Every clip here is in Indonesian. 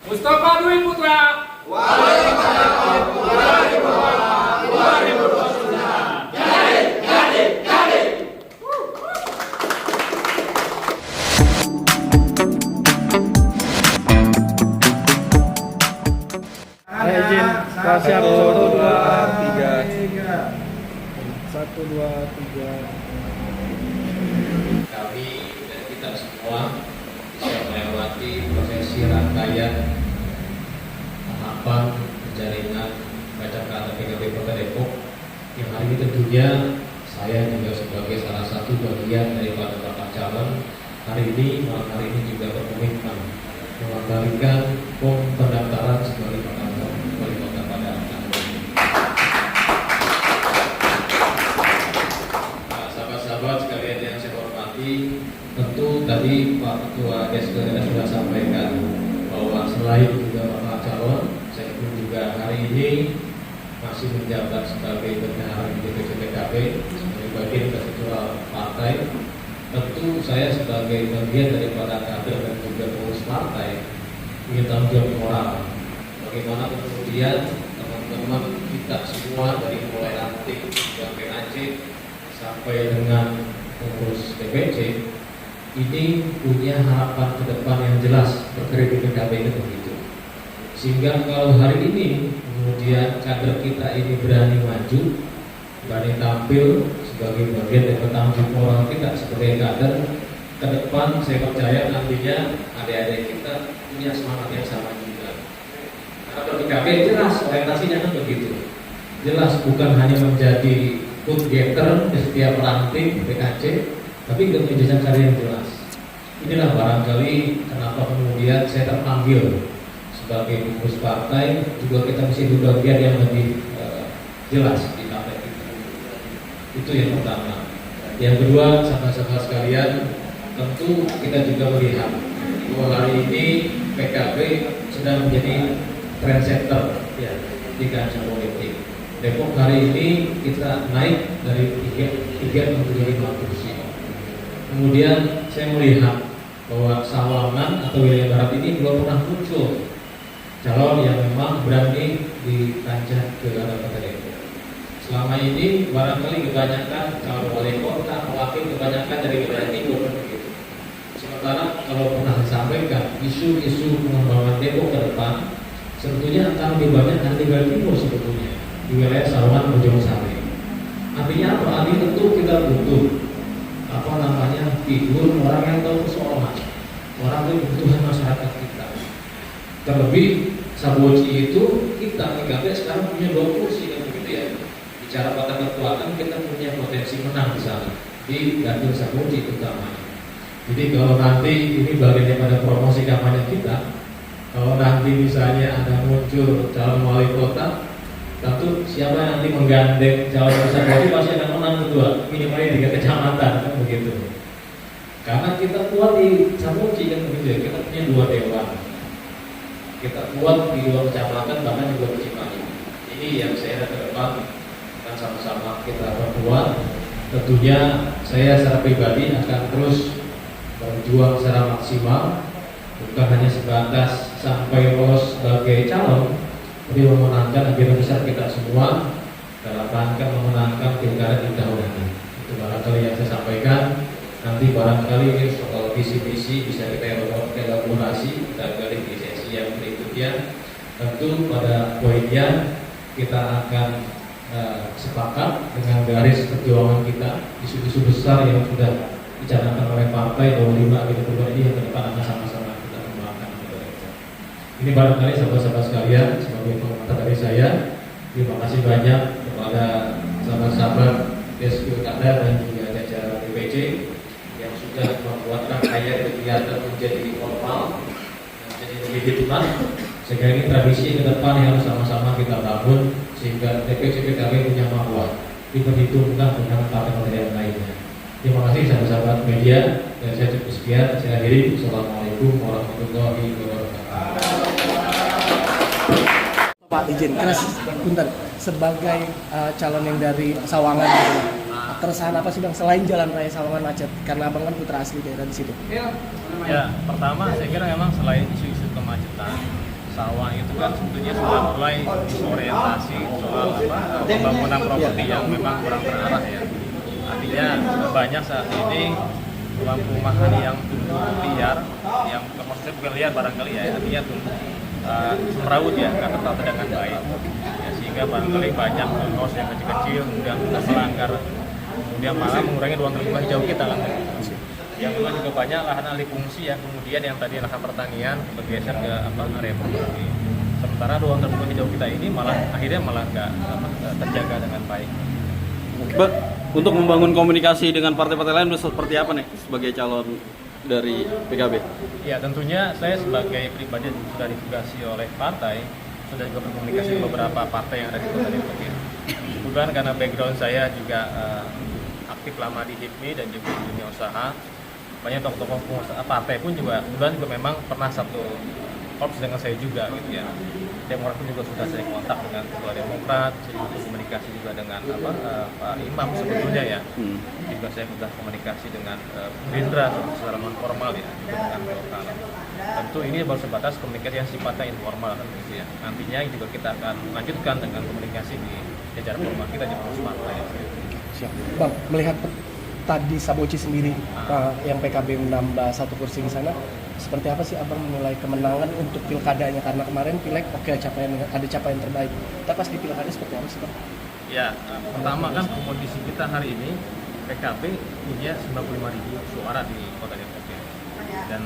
Mustafa Dwi Putra. Waalaikumsalam warahmatullahi wabarakatuh. Jadi. Izin, siap 1, 2, 3. 1, 2, 3. Kami dan kita semua bisa melewati prosesi rangkaian tahapan penjaringan baca kata PKB Kota Depok yang hari ini tentunya saya juga sebagai salah satu bagian daripada bakal calon malam hari ini juga berkomitmen mengembalikan form pendaftaran sebagai bakal calon wali kota pada tahun ini. Sahabat-sahabat sekalian yang saya hormati, tentu tadi Pak Ketua DSPD sudah sampaikan bahwa selain juga bakal calon, saya pun juga hari ini masih menjabat sebagai bendahara di DPC PKB sebagai bagian keseluruhan partai. Tentu saya sebagai bagian daripada kader dan juga pengurus partai ingin tanggung jawab moral. Bagaimana kemudian teman-teman kita semua dari mulai aktif dan PAC sampai dengan pengurus DPC ini punya harapan ke depan yang jelas berkarir di PKB itu begitu. Sehingga kalau hari ini kemudian kader kita ini berani maju, berani tampil sebagai bagian dari bertanggung jawab moral kita sebagai kader ke depan, saya percaya nantinya adik-adik kita punya semangat yang sama juga. Karena PKB jelas orientasinya kan begitu. Jelas bukan hanya menjadi food getter di setiap ranting PKC, tapi juga menjadi karya yang jelas. Inilah barangkali kenapa kemudian saya terpanggil sebagai pengurus partai, juga kita mesti bagian yang lebih jelas di partai kita. Itu yang pertama. Yang kedua, sahabat-sahabat sekalian, tentu kita juga melihat bahwa hari ini PKB sedang menjadi trendsetter ya, di kancah politik. Depok hari ini kita naik dari 3 menjadi 5 kursi. Kemudian saya melihat bahwa Sawangan atau wilayah barat ini belum pernah muncul calon yang memang berani di kancah pilkada Kota Depok. Selama ini barangkali kebanyakan calon wali kota, wakil kebanyakan dari wilayah timur begitu. Sementara kalau pernah disampaikan isu-isu pengembangan Depok ke depan, sebetulnya akan lebih banyak dari wilayah timur sebetulnya di wilayah Sawangan Bojong Sari. Artinya apa? Artinya tentu kita butuh figur orang yang tahu persoalan, orang yang kebutuhan masyarakat kita. Terlebih Saboji itu kita PKB sekarang punya 2 kursi kan begitu ya. Bicara pada kekuatan kita punya potensi menang di sana di Dapil Saboji terutama. Jadi kalau nanti ini bagian daripada promosi kampanye kita, kalau nanti misalnya ada muncul calon wali kota, tentu siapa yang nanti menggandeng calon Saboji pasti akan menang kedua, minimalnya 3 kecamatan kan begitu. Karena kita kuat di Saboji kan begitu ya, kita punya 2 dewan. Kita kuat di 2 kecamatan bahkan juga di Cimahi. Ini yang saya ke depan akan sama-sama kita perkuat. Tentunya saya secara pribadi akan terus berjuang secara maksimal, bukan hanya sebatas sampai lolos sebagai calon, tapi memenangkan agenda besar kita semua dalam rangka memenangkan pilkada di tahun ini. Itu barangkali yang saya sampaikan. Nanti barangkali soal visi-visi bisa kita elaborasi, kita gali di sesi yang berikutnya. Tentu pada poinnya kita akan sepakat dengan garis perjuangan kita, isu-isu besar yang sudah dicanangkan oleh partai bahwa 5 agenda perubahan ini yang ke depan akan sama-sama kita kembangkan. Ini barangkali sahabat-sahabat sekalian sebagai pengantar dari saya. Terima kasih banyak kepada sahabat-sahabat DSPD dan juga jajaran DPC yang sudah membuat rangkaian kegiatan menjadi formal, menjadi legitimasi. Sehingga ini tradisi ke depan yang harus sama-sama kita bangun sehingga DPC PKB punya marwah diperhitungkan dengan partai-partai yang lainnya. Terima kasih sahabat-sahabat media dan saya cukup sekian. Saya akhiri. Assalamualaikum warahmatullahi wabarakatuh. Pak izin, punten sebagai calon yang dari Sawangan, keresahan apa sih Bang selain jalan raya Sawangan macet? Karena Abang kan putra asli daerah di situ. Ya, pertama saya kira memang selain isu-isu kemacetan, Sawang itu kan sebetulnya sudah mulai disorientasi soal pembangunan properti yang memang kurang terarah ya. Artinya banyak saat ini rumah-rumahan yang tumbuh liar, yang maksudnya bukan liar barangkali ya, artinya tumbuh semrawut ya, nggak tertata dengan baik. Ya, sehingga barangkali banyak kos yang kecil-kecil kemudian melanggar, kemudian malah mengurangi ruang terbuka hijau kita kan. Yang kedua juga banyak lahan alih fungsi yang kemudian yang tadi lahan pertanian bergeser ke area properti. Sementara ruang terbuka hijau kita ini akhirnya malah nggak terjaga dengan baik. Bang, untuk membangun komunikasi dengan partai-partai lain seperti apa nih sebagai calon dari PKB? Ya tentunya saya sebagai pribadi sudah ditugasi oleh partai, sudah juga berkomunikasi dengan beberapa partai yang ada di Kota Depok ya. Kemudian karena background saya juga aktif lama di HIPMI dan juga di dunia usaha, banyak tokoh-tokoh pengusaha partai pun juga kemudian juga memang pernah satu korps dengan saya juga gitu ya. Demokrat pun juga sudah saya kontak dengan Ketua Demokrat, saya juga komunikasi juga dengan Pak Imam sebetulnya ya. Juga saya sudah komunikasi dengan Gerindra secara non formal ya, juga dengan lokal. Tentu ini baru sebatas komunikasi yang sifatnya informal gitu ya. Nantinya juga kita akan lanjutkan dengan komunikasi di jajaran formal kita di pengurus partai. Siap. Bang, melihat tadi Saboci sendiri yang PKB menambah 1 kursi di sana, seperti apa sih Abang menilai kemenangan untuk pilkadanya? Karena kemarin pileg ada capaian terbaik. Kita pas di pilkada seperti apa sih Bang? Ya, pertama kan kondisi kita hari ini PKB punya 95.000 suara di Kota Depok ya. Dan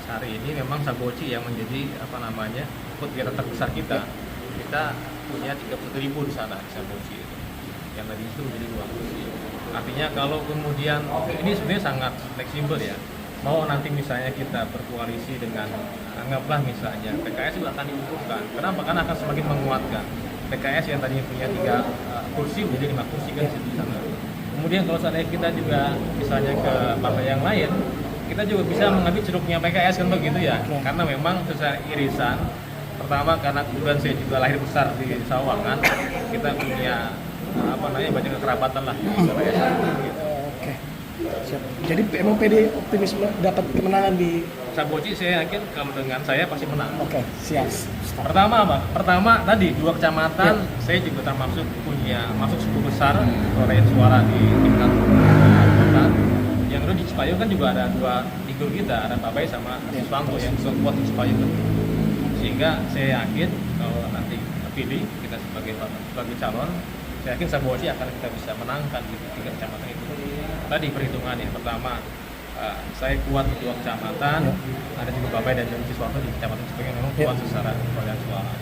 hari ini memang Saboci yang menjadi kegiatan terbesar kita. Kita punya 31.000 di sana di Saboci itu. Yang tadi itu menjadi 2 kursi. Artinya kalau kemudian ini sebenarnya sangat fleksibel ya. Mau nanti misalnya kita berkoalisi dengan anggaplah misalnya PKS juga akan diuntungkan. Kenapa? Karena akan semakin menguatkan. PKS yang tadinya punya 3 kursi menjadi 5 kursi kan di sana. Kemudian kalau seandainya kita juga misalnya ke partai yang lain, kita juga bisa mengambil ceruknya PKS kan begitu ya. Karena memang secara irisan, pertama karena kemudian saya juga lahir besar di Sawangan, kita punya banyak kekerabatan lah di PKS gitu. Oke. Siap. Jadi emang PD optimisme dapat kemenangan di Saboci, saya yakin kalau dengan saya pasti menang. Oke, siap. Pertama apa? Pertama tadi 2 kecamatan saya juga termasuk masuk 10 besar perolehan suara di tingkat kota. Yang kedua di Cipayung kan juga ada 2 figur kita, ada Pak Bay sama Suwanto yang kuat di Cipayung. Sehingga saya yakin kalau nanti terpilih kita sebagai calon, saya yakin Saboci akan kita bisa menangkan di 3 kecamatan itu. Tadi perhitungannya pertama saya kuat di 2 kecamatan, ada juga Bapak dan Suwanto di kecamatan Cipayung memang kuat secara perolehan suara.